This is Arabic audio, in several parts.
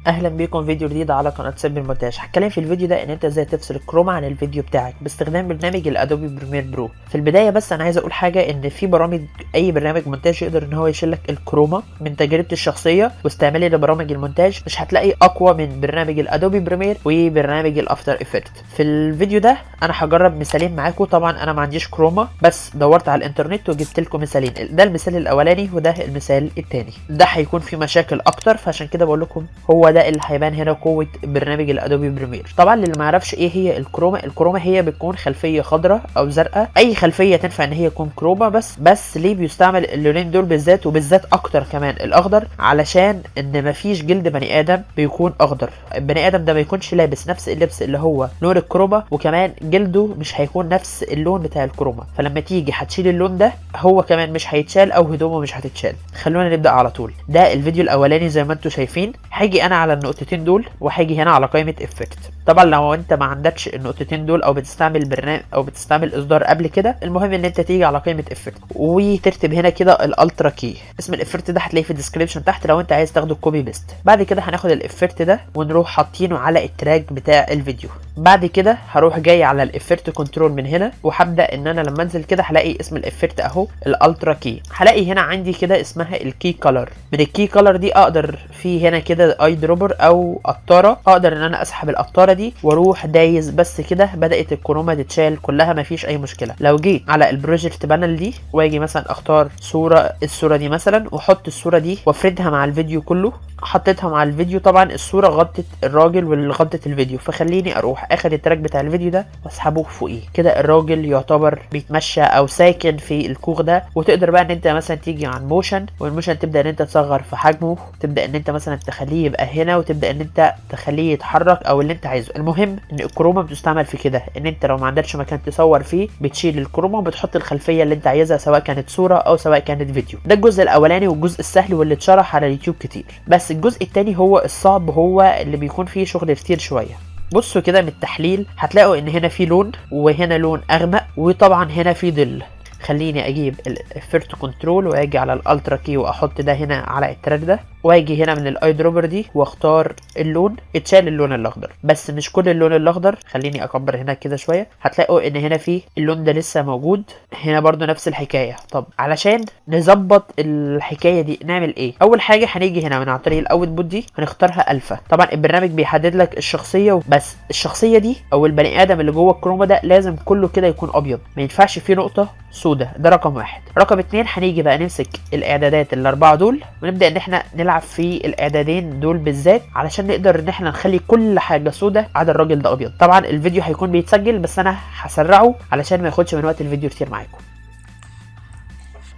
اهلا بيكم فيديو جديد على قناه سب المونتاج. هتكلم في الفيديو ده ان انت ازاي تفصل الكروما عن الفيديو بتاعك باستخدام برنامج الادوبي بريمير برو. في البدايه بس انا عايز اقول حاجه، ان في برامج، اي برنامج مونتاج يقدر ان هو يشيل لك الكروما. من تجربتي الشخصيه واستعمالي لبرامج المونتاج مش هتلاقي اقوى من برنامج الادوبي بريمير وبرنامج الافتر افكت. في الفيديو ده انا هجرب مثالين معاكم. طبعا انا ما عنديش كروما، بس دورت على الانترنت وجبت لكم مثالين، ده المثال الاولاني وده المثال الثاني. ده هيكون في مشاكل اكتر، فعشان كده بقول لكم هو ده اللي هيبان هنا قوه برنامج الادوبي بريمير. طبعا للي ما يعرفش ايه هي الكروما، الكروما هي بتكون خلفيه خضراء او زرقاء، اي خلفيه تنفع ان هي تكون كروما. بس ليه بيستعمل اللونين دول بالذات، وبالذات اكتر كمان الاخضر؟ علشان ان مفيش جلد بني ادم بيكون اخضر. البني ادم ده ما يكونش لابس نفس اللبس اللي هو لون الكروما، وكمان جلده مش هيكون نفس اللون بتاع الكروما، فلما تيجي هتشيل اللون ده هو كمان مش هيتشال او هدومه مش هتتشال. خلونا نبدا على طول. ده الفيديو الاولاني زي ما انتم شايفين. هاجي انا على النقطتين دول وهاجي هنا على قائمه افكت. طبعا لو انت ما عندكش النقطتين دول او بتستعمل برنامج او بتستعمل اصدار قبل كده، المهم ان انت تيجي على قائمه افكت وتكتب هنا كده الالترا كي. اسم الافكت ده هتلاقيه في الديسكريبشن تحت لو انت عايز تاخده كوبي بيست. بعد كده هناخد الافكت ده ونروح حاطينه على التراك بتاع الفيديو. بعد كده هروح جاي على الافكت كنترول من هنا، وهبدا ان انا لما انزل كده هلاقي اسم الافكت اهو الالترا كي. هلاقي هنا عندي كده اسمها الكي كلر. من الكي كلر دي اقدر في هنا كده اي دروبر او قطاره، اقدر ان انا اسحب القطاره دي واروح دايز بس كده بدات الكروما تتشال كلها، مفيش اي مشكله. لو جيت على البروجكت بانل دي واجي مثلا اختار صوره، الصوره دي مثلا، واحط الصوره دي وافردها مع الفيديو كله. حطيتها مع الفيديو، طبعا الصوره غطت الراجل واللي غطت الفيديو، فخليني اروح اخد التراك بتاع الفيديو ده واسحبه فوقيه كده. الراجل يعتبر بيتمشى او ساكن في الكوخ ده. وتقدر بقى ان انت مثلا تيجي عن موشن، والموشن تبدا ان انت تصغر في حجمه، تبدا ان انت مثلا تخليه يبقى هنا، وتبدا ان انت تخليه يتحرك او اللي انت عايزه. المهم ان الكروما بتستعمل في كده، ان انت لو ما عندكش مكان تصور فيه بتشيل الكروما وبتحط الخلفيه اللي انت عايزها، سواء كانت صوره او سواء كانت فيديو. ده الجزء الاولاني والجزء السهل واللي اتشرح على اليوتيوب كتير. بس الجزء الثاني هو الصعب، هو اللي بيكون فيه شغل كتير شويه. بصوا كده من التحليل هتلاقوا ان هنا في لون، وهنا لون اغمق، وطبعا هنا في ظل. خليني اجيب الافكت كنترول واجي على الالترا كي واحط ده هنا على التراك ده، واجي هنا من الاي دروبر دي واختار اللون. اتشال اللون الاخضر، بس مش كل اللون الاخضر. خليني اكبر هنا كده شويه، هتلاقوا ان هنا في اللون ده لسه موجود. هنا برضو نفس الحكايه. طب علشان نظبط الحكايه دي نعمل ايه؟ اول حاجه هنيجي هنا من عن طريق الاوت بوت دي هنختارها الفا. طبعا البرنامج بيحدد لك الشخصيه بس، الشخصيه دي او البني ادم اللي جوه الكروما ده لازم كله كده يكون ابيض، ما ينفعش فيه نقطه سودة. ده رقم واحد. رقم اتنين هنيجي بقى نمسك الاعدادات الاربعه دول ونبدا ان احنا نلعب في الاعدادين دول بالذات، علشان نقدر ان احنا نخلي كل حاجه سودة عدا الراجل ده ابيض. طبعا الفيديو هيكون بيتسجل بس انا هسرعه علشان ما ياخدش من وقت الفيديو كتير معاكم.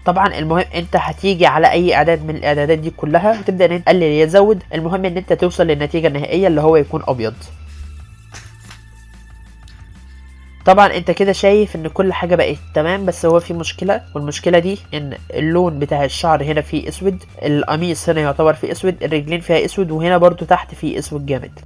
طبعا المهم انت هتيجي على اي اعداد من الاعدادات دي كلها وتبدا ان انت تقلل يا تزود. المهم ان انت توصل للنتيجه النهائيه اللي هو يكون ابيض. طبعا انت كده شايف ان كل حاجه بقت تمام، بس هو في مشكله، والمشكله دي ان اللون بتاع الشعر هنا فيه اسود، القميص هنا يعتبر فيه اسود، الرجلين فيها اسود، وهنا برضو تحت فيه اسود جامد.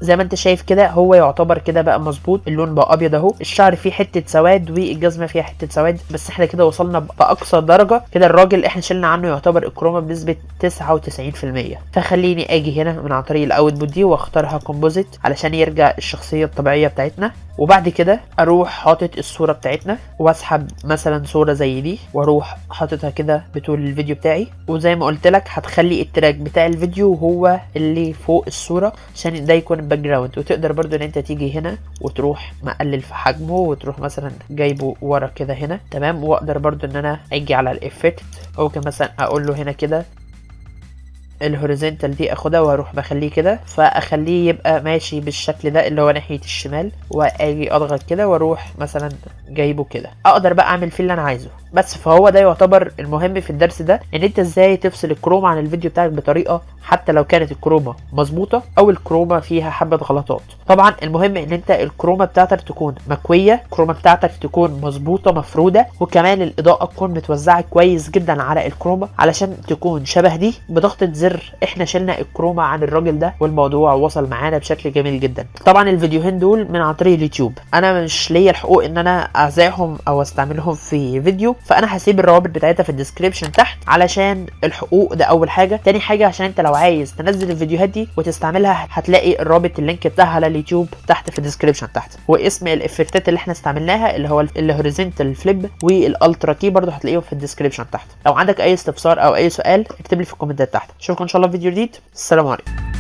زي ما انت شايف كده هو يعتبر كده بقى مظبوط. اللون بقى ابيض اهو، الشعر فيه حته سواد والجزمه فيها حته سواد، بس احنا كده وصلنا باقصى درجه. كده الراجل احنا شلنا عنه يعتبر الكروما بنسبه 99%. فخليني اجي هنا من عن طريق الاوت بوت دي واختارها كومبوزيت علشان يرجع الشخصيه الطبيعيه بتاعتنا. وبعد كده اروح حاطط الصوره بتاعتنا واسحب مثلا صوره زي دي واروح حاططها كده بطول الفيديو بتاعي. وزي ما قلت لك هتخلي التراك بتاع الفيديو هو اللي فوق الصوره عشان ده يكون الباك جراوند. وتقدر برضو ان انت تيجي هنا وتروح مقلل في حجمه وتروح مثلا جايبه ورا كده هنا تمام. واقدر برضو ان انا اجي على الافكت ممكن مثلا اقول له هنا كده الهوريزونتال دي اخدها واروح بخليه كده، فاخليه يبقى ماشي بالشكل ده اللي هو ناحيه الشمال، واجي اضغط كده واروح مثلا جايبه كده. اقدر بقى اعمل فيه اللي انا عايزه. بس فهو ده يعتبر المهم في الدرس ده، ان انت ازاي تفصل الكروما عن الفيديو بتاعك بطريقه حتى لو كانت الكروما مظبوطه او الكروما فيها حبه غلطات. طبعا المهم ان انت الكروما بتاعتك تكون مكويه، الكروما بتاعتك تكون مظبوطه مفروده، وكمان الاضاءه تكون متوزعه كويس جدا على الكروما علشان تكون شبه دي. بضغطه زر الاخر احنا شلنا الكروما عن الراجل ده والموضوع وصل معانا بشكل جميل جدا. طبعا الفيديوهين دول من عن طريق اليوتيوب، انا مش ليا الحقوق ان انا اذاعهم او استعملهم في فيديو، فانا هسيب الروابط بتاعتها في الديسكريبشن تحت علشان الحقوق، ده اول حاجه. تاني حاجه عشان انت لو عايز تنزل الفيديوهات دي وتستعملها هتلاقي الرابط اللينك بتاعها على اليوتيوب تحت في الديسكريبشن تحت، واسم الافكتات اللي احنا استعملناها اللي هو الهوريزونتال فليب والالترا كي برضه هتلاقيهم في الديسكريبشن تحت. لو عندك اي استفسار او اي سؤال اكتب لي في الكومنتات تحت. اشوفكم ان شاء الله في فيديو جديد. السلام عليكم.